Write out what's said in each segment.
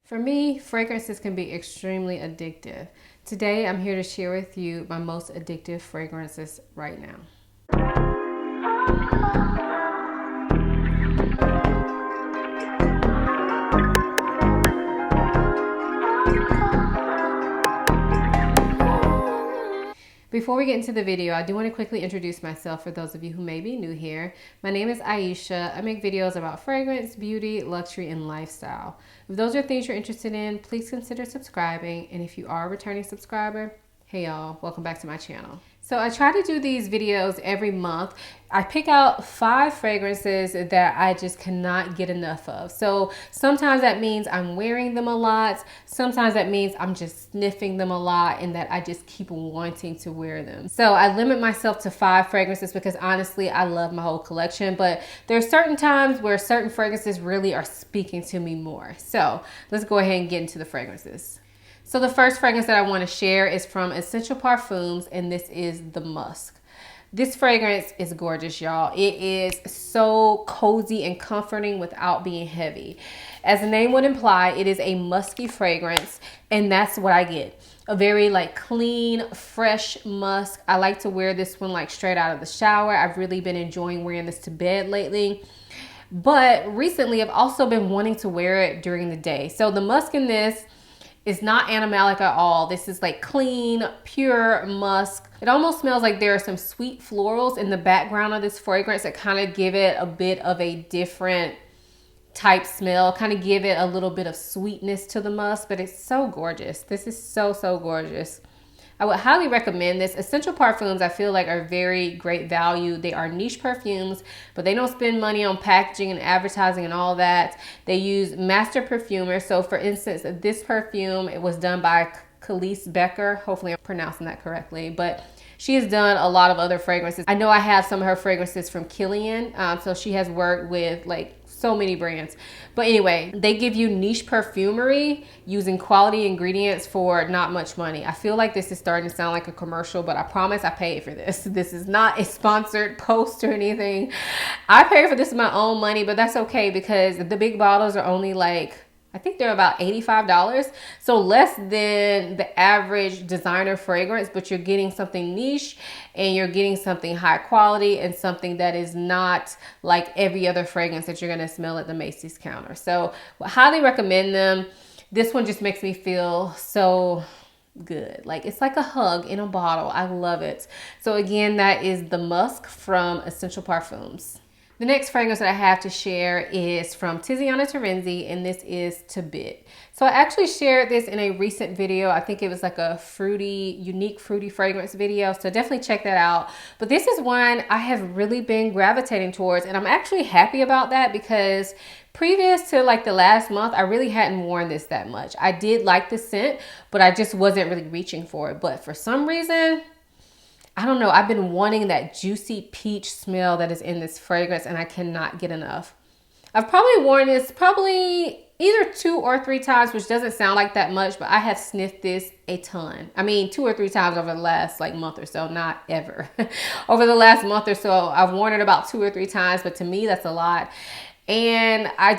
For me, fragrances can be extremely addictive. Today, I'm here to share with you my most addictive fragrances right now. Before we get into the video, I do want to quickly introduce myself for those of you who may be new here. My name is Ayesha. I make videos about fragrance, beauty, luxury, and lifestyle. If those are things you're interested in, please consider subscribing. And if you are a returning subscriber, hey y'all, welcome back to my channel. So I try to do these videos every month. I pick out 5 fragrances that I just cannot get enough of. So sometimes that means I'm wearing them a lot. Sometimes that means I'm just sniffing them a lot and that I just keep wanting to wear them. So I limit myself to 5 fragrances because honestly, I love my whole collection, but there are certain times where certain fragrances really are speaking to me more. So let's go ahead and get into the fragrances. So the first fragrance that I want to share is from Essential Parfums, and this is the Musk. This fragrance is gorgeous, y'all. It is so cozy and comforting without being heavy. As the name would imply, it is a musky fragrance, and that's what I get. A very clean, fresh musk. I like to wear this one straight out of the shower. I've really been enjoying wearing this to bed lately. But recently, I've also been wanting to wear it during the day. So the musk in this is not animalic at all. This is clean, pure musk. It almost smells like there are some sweet florals in the background of this fragrance that kind of give it a bit of a different type smell, kind of give it a little bit of sweetness to the musk, but it's so gorgeous. This is so gorgeous. I would highly recommend this. Essential Parfums, I feel are very great value. They are niche perfumes, but they don't spend money on packaging and advertising and all that. They use master perfumers. So for instance, this perfume, it was done by Khalees Becker. Hopefully I'm pronouncing that correctly, but she has done a lot of other fragrances. I know I have some of her fragrances from Kilian. So she has worked with so many brands. But anyway, they give you niche perfumery using quality ingredients for not much money. I feel like this is starting to sound like a commercial, but I promise I paid for this. This is not a sponsored post or anything. I paid for this with my own money, but that's okay because the big bottles are only I think they're about $85. So less than the average designer fragrance, but you're getting something niche and you're getting something high quality and something that is not like every other fragrance that you're going to smell at the Macy's counter. So I highly recommend them. This one just makes me feel so good. It's like a hug in a bottle. I love it. So again, that is the Musk from Essential Parfums. The next fragrance that I have to share is from Tiziana Terenzi, and this is To Bit. So I actually shared this in a recent video. I think it was a unique fruity fragrance video. So definitely check that out. But this is one I have really been gravitating towards, and I'm actually happy about that because previous to the last month, I really hadn't worn this that much. I did like the scent, but I just wasn't really reaching for it. But for some reason, I don't know, I've been wanting that juicy peach smell that is in this fragrance and I cannot get enough. I've probably worn this either 2 or 3 times, which doesn't sound like that much, but I have sniffed this a ton. I mean, 2 or 3 times over the last month or so, not ever. Over the last month or so, I've worn it about 2 or 3 times, but to me, that's a lot. And I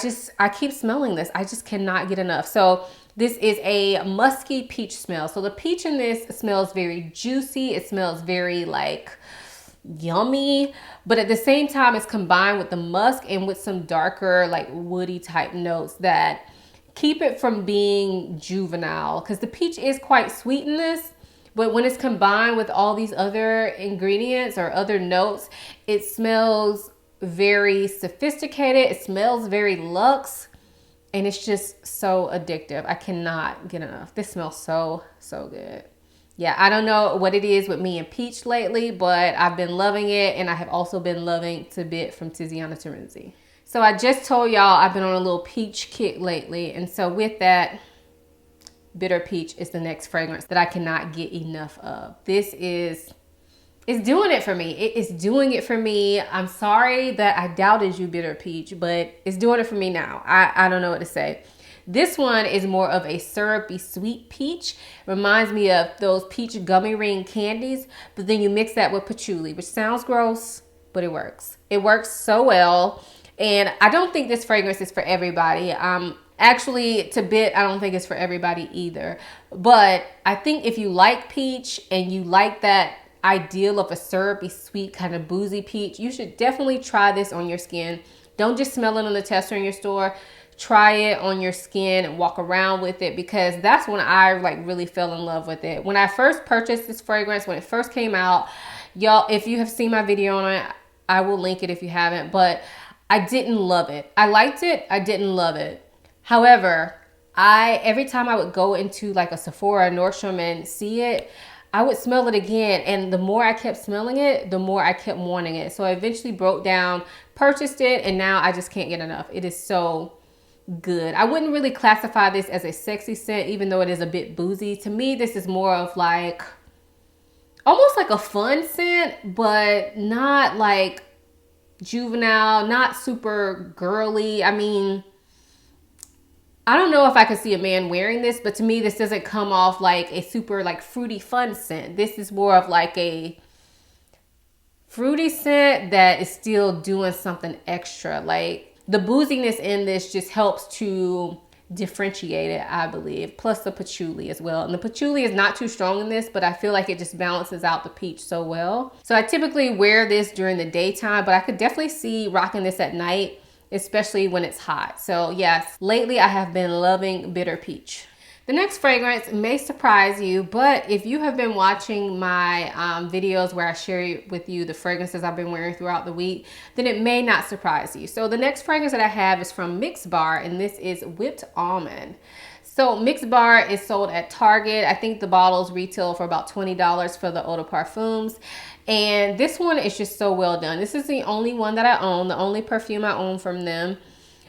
keep smelling this. I just cannot get enough. So this is a musky peach smell. So the peach in this smells very juicy. It smells very yummy, but at the same time, it's combined with the musk and with some darker woody type notes that keep it from being juvenile, because the peach is quite sweet in this. But when it's combined with all these other ingredients or other notes, it smells very sophisticated. It smells very luxe. And it's just so addictive. I cannot get enough. This smells so good. Yeah, I don't know what it is with me and peach lately, but I've been loving it. And I have also been loving To Bit from Tiziana Terenzi. So I just told y'all I've been on a little peach kick lately. And so with that, Bitter Peach is the next fragrance that I cannot get enough of. This is... it's doing it for me. It is doing it for me. I'm sorry that I doubted you, Bitter Peach, but it's doing it for me now. I don't know what to say. This one is more of a syrupy sweet peach. Reminds me of those peach gummy ring candies, but then you mix that with patchouli, which sounds gross, but it works. It works so well. And I don't think this fragrance is for everybody. Actually, to bit, I don't think it's for everybody either. But I think if you like peach and you like that ideal of a syrupy, sweet, kind of boozy peach, you should definitely try this on your skin. Don't just smell it on the tester in your store. Try it on your skin and walk around with it, because that's when I like really fell in love with it. When I first purchased this fragrance, when it first came out, y'all, if you have seen my video on it, I will link it if you haven't, but I didn't love it. I liked it, I didn't love it. However, every time I would go into like a Sephora, Nordstrom and see it, I would smell it again, and the more I kept smelling it, the more I kept wanting it. So I eventually broke down, purchased it, and now I just can't get enough. It is so good. I wouldn't really classify this as a sexy scent, even though it is a bit boozy. To me, this is more of like almost like a fun scent, but not like juvenile, not super girly. I mean, I don't know if I could see a man wearing this, but to me, this doesn't come off like a super like fruity fun scent. This is more of like a fruity scent that is still doing something extra. Like the booziness in this just helps to differentiate it, I believe. Plus the patchouli as well. And the patchouli is not too strong in this, but I feel like it just balances out the peach so well. So I typically wear this during the daytime, but I could definitely see rocking this at night, especially when it's hot. So yes, lately I have been loving Bitter Peach. The next fragrance may surprise you, but if you have been watching my videos where I share with you the fragrances I've been wearing throughout the week, then it may not surprise you. So the next fragrance that I have is from Mix Bar, and this is Whipped Almond. So Mix Bar is sold at Target. I think the bottles retail for about $20 for the Eau de Parfums. And this one is just so well done. This is the only one that I own, the only perfume I own from them.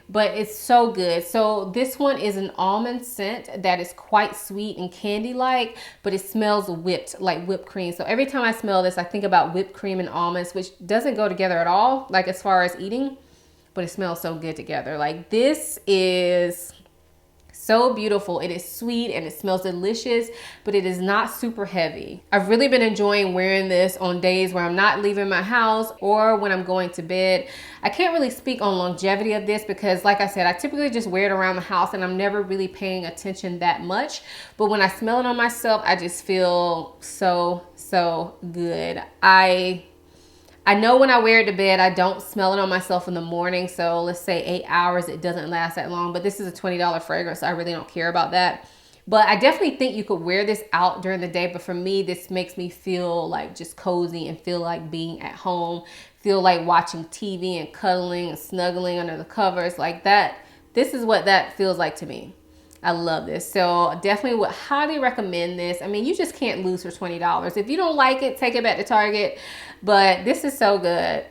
But it's so good. So this one is an almond scent that is quite sweet and candy-like, but it smells whipped, like whipped cream. So every time I smell this, I think about whipped cream and almonds, which doesn't go together at all, like as far as eating, but it smells so good together. Like this is so beautiful. It is sweet and it smells delicious, but it is not super heavy. I've really been enjoying wearing this on days where I'm not leaving my house or when I'm going to bed. I can't really speak on longevity of this because, like I said, I typically just wear it around the house and I'm never really paying attention that much. But when I smell it on myself, I just feel so, so good. I know when I wear it to bed, I don't smell it on myself in the morning. So let's say 8 hours, it doesn't last that long, but this is a $20 fragrance. So I really don't care about that. But I definitely think you could wear this out during the day. But for me, this makes me feel like just cozy and feel like being at home, feel like watching TV and cuddling and snuggling under the covers like that. This is what that feels like to me. I love this. So definitely would highly recommend this. I mean, you just can't lose for $20. If you don't like it, take it back to Target. But this is so good,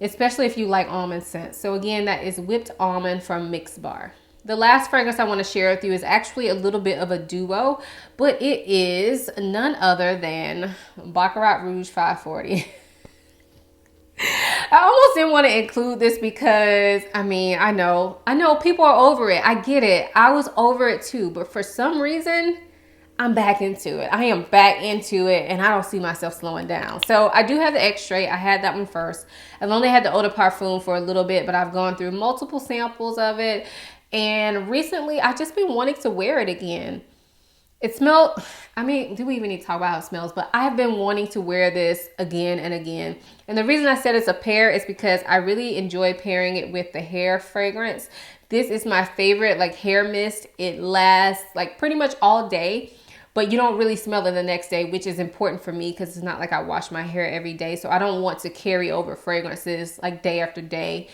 especially if you like almond scents. So again, that is Whipped Almond from Mix Bar. The last fragrance I want to share with you is actually a little bit of a duo, but it is none other than Baccarat Rouge 540. I almost didn't want to include this because, I mean, I know people are over it. I get it. I was over it too, but for some reason, I'm back into it. I am back into it and I don't see myself slowing down. So I do have the Extrait. I had that one first. I've only had the Eau de Parfum for a little bit, but I've gone through multiple samples of it. And recently I've just been wanting to wear it again. It smelled, I mean, do we even need to talk about how it smells? But I've been wanting to wear this again and again. And the reason I said it's a pair is because I really enjoy pairing it with the hair fragrance. This is my favorite like hair mist. It lasts like pretty much all day, but you don't really smell it the next day, which is important for me because it's not like I wash my hair every day. So I don't want to carry over fragrances like day after day.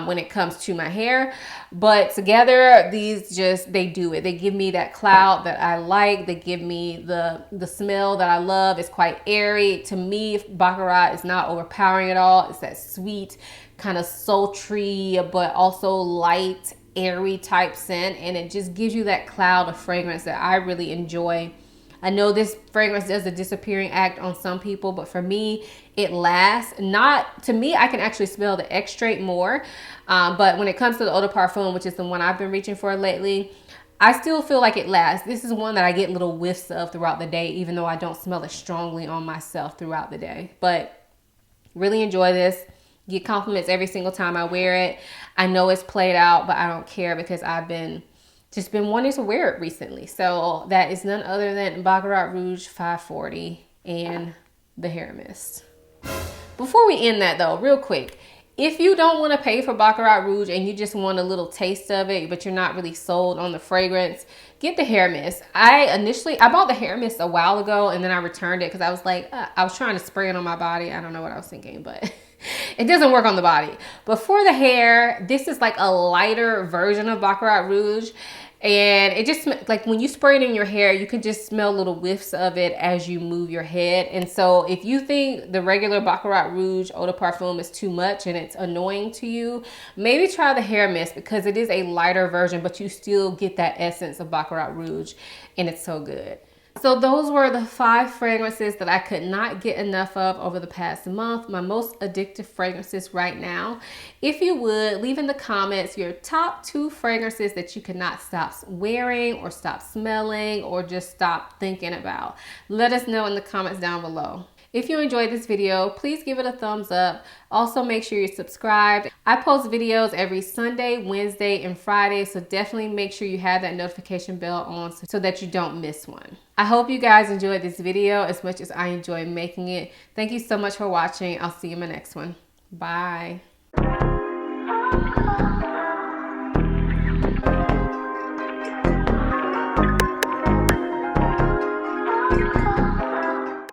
When it comes to my hair, but together these just, they do it. They give me that cloud that I like. They give me the smell that I love. It's quite airy. To me, Baccarat is not overpowering at all. It's that sweet, kind of sultry, but also light, airy type scent, and it just gives you that cloud of fragrance that I really enjoy. I know this fragrance does a disappearing act on some people, but for me, it lasts. Not, to me, I can actually smell the Extrait more. But when it comes to the Eau de Parfum, which is the one I've been reaching for lately, I still feel like it lasts. This is one that I get little whiffs of throughout the day, even though I don't smell it strongly on myself throughout the day. But really enjoy this. Get compliments every single time I wear it. I know it's played out, but I don't care because I've been just been wanting to wear it recently. So that is none other than Baccarat Rouge 540 and the hair mist. Before we end that though, real quick, if you don't want to pay for Baccarat Rouge and you just want a little taste of it, but you're not really sold on the fragrance, get the hair mist. I bought the hair mist a while ago and then I returned it because I was like, I was trying to spray it on my body. I don't know what I was thinking, but it doesn't work on the body. But for the hair, this is like a lighter version of Baccarat Rouge. And it just, like when you spray it in your hair, you can just smell little whiffs of it as you move your head. And so if you think the regular Baccarat Rouge Eau de Parfum is too much and it's annoying to you, maybe try the hair mist because it is a lighter version, but you still get that essence of Baccarat Rouge and it's so good. So those were the 5 fragrances that I could not get enough of over the past month. My most addictive fragrances right now. If you would, leave in the comments your top 2 fragrances that you cannot stop wearing or stop smelling or just stop thinking about. Let us know in the comments down below. If you enjoyed this video, please give it a thumbs up. Also, make sure you're subscribed. I post videos every Sunday, Wednesday, and Friday, so definitely make sure you have that notification bell on so that you don't miss one. I hope you guys enjoyed this video as much as I enjoyed making it. Thank you so much for watching. I'll see you in my next one. Bye.